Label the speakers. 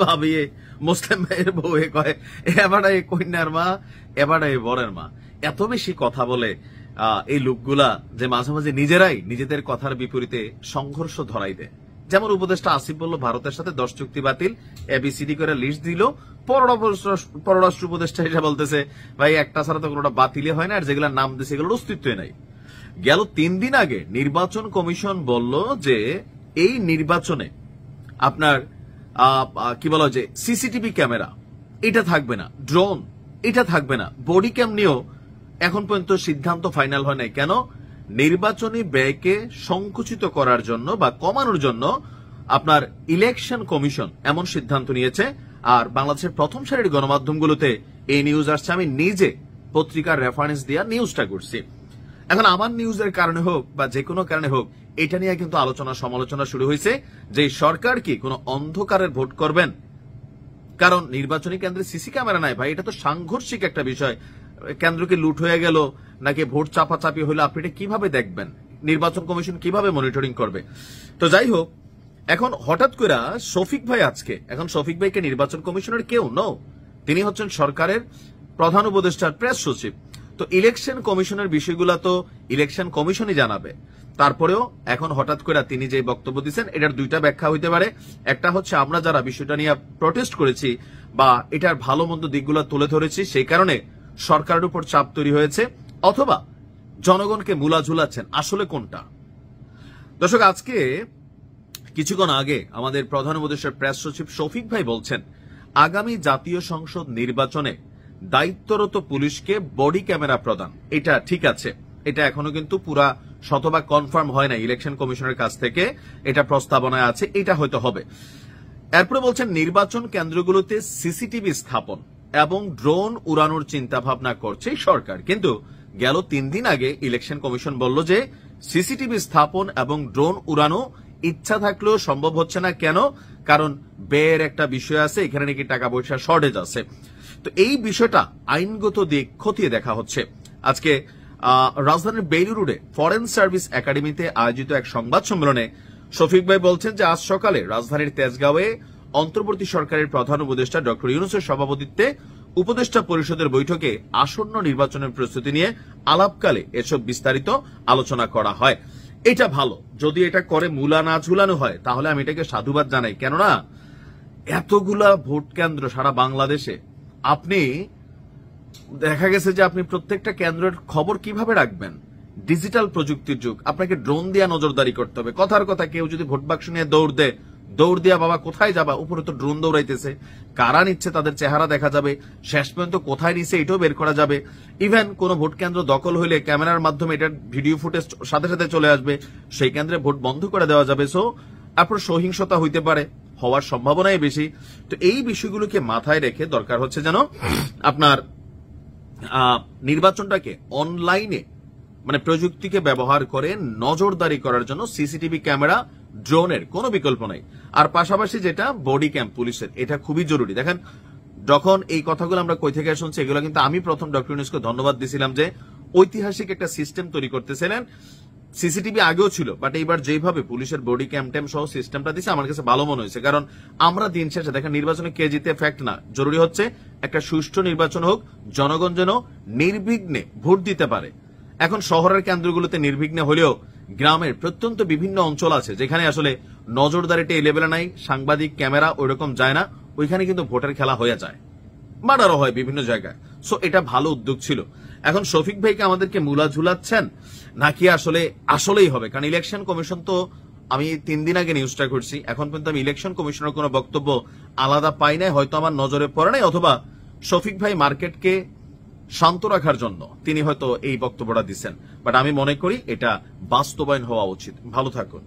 Speaker 1: ভাবি মুসলিম ভাইয়ের বউ কয় এবারে কন্যার মা, এবারে বরের মা। এত বেশি কথা বলে এই লোকগুলা যে মাঝে মাঝে নিজেরাই নিজেদের কথার বিপরীতে সংঘর্ষ ধরাই দেয়। যেমন উপদেষ্টা আসিফ বলল ভারতের সাথে 10 চুক্তি বাতিল, এবিসিডি করে লিস্ট দিল। পররাষ্ট্র উপদেষ্টা হিসেবে বলতেছে ভাই একটা ছাড়া তো কোনোটা বাতিলে হয় না, আর যেগুলোর নাম দিচ্ছে এগুলোর অস্তিত্বই নাই। গেল 3 দিন আগে নির্বাচন কমিশন বলল যে এই নির্বাচনে আপনার কি বলা যে সিসিটিভি ক্যামেরা এটা থাকবে না, ড্রোন এটা থাকবে না, বডি ক্যাম নিয়েও এখন পর্যন্ত সিদ্ধান্ত ফাইনাল হয় নাই। কেন? নির্বাচনী ব্যয়কে সংকুচিত করার জন্য বা কমানোর জন্য আপনার ইলেকশন কমিশন এমন সিদ্ধান্ত নিয়েছে। আর বাংলাদেশের প্রথম সারির গণমাধ্যমগুলোতে এই নিউজ আসছে, আমি নিজে পত্রিকার রেফারেন্স দিয়ে নিউজটা করছি। এখন আমার নিউজের কারণে হোক বা যে কোনো কারণে হোক এটা নিয়ে কিন্তু আলোচনা সমালোচনা শুরু হয়েছে যে সরকার কি কোনো অন্ধকারের ভোট করবেন, কারণ নির্বাচনী কেন্দ্রে সিসি ক্যামেরা নাই। ভাই এটা তো সাংঘর্ষিক একটা বিষয়। কেন্দ্রকে লুট হয়ে গেল নাকি ভোট চাপাচাপি হলো, আপনি এটা কিভাবে দেখবেন? নির্বাচন কমিশন কিভাবে মনিটরিং করবে? তো যাই হোক, এখন হঠাৎ করে শফিক ভাই আজকে, এখন শফিক ভাইকে নির্বাচন কমিশনের কেউ নো, তিনি হচ্ছেন সরকারের প্রধান উপদেষ্টার প্রেস সচিব। তো ইলেকশন কমিশনের বিষয়গুলো তো ইলেকশন কমিশনই জানাবে। তারপরেও এখন হঠাৎ করে তিনি যে বক্তব্য দিচ্ছেন এটার দুইটা ব্যাখ্যা হইতে পারে। একটা হচ্ছে আমরা যারা বিষয়টা নিয়ে প্রটেস্ট করেছি বা এটার ভালো মন্দ দিকগুলো তুলে ধরেছি সেই কারণে সরকারের উপর চাপ তৈরি হয়েছে, অথবা জনগণকে মুলা ঝুলাচ্ছেন। আসলে কোনটা? দর্শক, আজকে কিছুক্ষণ আগে আমাদের প্রধান উপদেষ্টার প্রেস সচিব শফিক ভাই বলছেন আগামী জাতীয় সংসদ নির্বাচনে দায়িত্বরত পুলিশকে বডি ক্যামেরা প্রদান। এটা ঠিক আছে, এটা এখনো কিন্তু পুরা শতভাগ কনফার্ম হয় না ইলেকশন কমিশনের কাছ থেকে, এটা প্রস্তাবনায় আছে, এটা হয়তো হবে। এরপরে বলছেন নির্বাচন কেন্দ্রগুলোতে সিসিটিভি স্থাপন এবং ড্রোন উড়ানোর চিন্তা ভাবনা করছে সরকার। কিন্তু গেল 3 দিন আগে ইলেকশন কমিশন বলল যে সিসিটিভি স্থাপন এবং ড্রোন উড়ানো ইচ্ছা থাকলেও সম্ভব হচ্ছে না। কেন? কারণ ব্যয়ের একটা বিষয় আছে, এখানে নাকি টাকা পয়সা শর্টেজ আছে। তো এই বিষয়টা আইনগত দিক খতিয়ে দেখা হচ্ছে। আজকে রাজধানীর বেইলুরুডে ফরেন সার্ভিস একাডেমিতে আয়োজিত এক সংবাদ সম্মেলনে শফিক ভাই বলছেন যে আজ সকালে রাজধানীর তেজগাঁওয়ে অন্তর্বর্তী সরকারের প্রধান উপদেষ্টা ডক্টর ইউনূসের সভাপতিত্বে উপদেষ্টা পরিষদের বৈঠকে আসন্ন নির্বাচনের প্রস্তুতি নিয়ে আলাপকালে এসব বিস্তারিত আলোচনা করা হয়। এটা ভালো, যদি এটা করে মূলা না ঝুলানো হয় তাহলে আমি এটাকে সাধুবাদ জানাই। কেননা এতগুলা ভোট কেন্দ্র সারা বাংলাদেশে, আপনি দেখা গেছে যে আপনি প্রত্যেকটা কেন্দ্রের খবর কিভাবে রাখবেন? ডিজিটাল প্রযুক্তির যুগ, আপনাকে ড্রোন দিয়ে নজরদারি করতে হবে। কথার কথা, কেউ যদি ভোট বাক্স নিয়ে দৌড় দিয়া বাবা কোথায় যাবা, উপরে তো ড্রোন দৌড়াইতেছে, কারা নিচ্ছে তাদের চেহারা দেখা যাবে, শেষ পর্যন্ত কোথায় নিচ্ছে এটাও বের করা যাবে। ইভেন কোন ভোট কেন্দ্র দখল হইলে ক্যামেরার মাধ্যমে এটার ভিডিও ফুটেজ সাথে সাথে চলে আসবে, সেই কেন্দ্রে ভোট বন্ধ করে দেওয়া যাবে। সো আপনার সহিংসতা হইতে পারে, হওয়ার সম্ভাবনাই বেশি। তো এই বিষয়গুলোকে মাথায় রেখে দরকার হচ্ছে যেন আপনার নির্বাচনটাকে অনলাইনে মানে প্রযুক্তিকে ব্যবহার করে নজরদারি করার জন্য সিসিটিভি ক্যামেরা, ড্রোনের কোনো বিকল্প নাই। আর পাশাপাশি যেটা বডি ক্যাম পুলিশের, এটা খুবই জরুরি। দেখেন, যখন এই কথাগুলো আমরা কই থেকে শুনছি, এগুলো কিন্তু আমি প্রথম ডক্টর ইউনূসকে ধন্যবাদ দিছিলাম যে ঐতিহাসিক একটা সিস্টেম তৈরি করতেছিলেন। সিসিটিভি আগেও ছিল, বাট এইবার যেভাবে পুলিশের বডি ক্যাম ট্যাম সহ সিস্টেমটা দিচ্ছে আমার কাছে ভালো মনে হয়েছে। কারণ আমরা দিন শেষে দেখেন নির্বাচনে কে জিতে ফ্যাক্ট না, জরুরি হচ্ছে একটা সুষ্ঠু নির্বাচন হোক, জনগণ যেন নির্বিঘ্নে ভোট দিতে পারে। এখন শহরের কেন্দ্রগুলোতে নির্বিঘ্নে হলেও গ্রামের প্রত্যন্ত বিভিন্ন অঞ্চল আছে যেখানে আসলে নজরদারিটা এই লেভেলে নাই, সাংবাদিক ক্যামেরা ওইরকম যায় না, ওইখানে কিন্তু ভোটের খেলা হয়ে যায়, মার্ডারও হয় বিভিন্ন জায়গায়। সো এটা ভালো উদ্যোগ ছিল। এখন শফিক ভাইকে আমাদেরকে মুলা ঝুলাচ্ছেন নাকি আসলেই হবে? কারণ ইলেকশন কমিশন তো, আমি 3 দিন আগে নিউজটা করছি, এখন পর্যন্ত আমি ইলেকশন কমিশনের কোনো বক্তব্য আলাদা পাই নাই, হয়তো আমার নজরে পড়ে নাই, অথবা শফিক ভাই মার্কেটকে শান্ত রাখার জন্য তিনি হয়তো এই বক্তব্যটা দিচ্ছেন। বাট আমি মনে করি এটা বাস্তবায়ন হওয়া উচিত। ভালো থাকুন।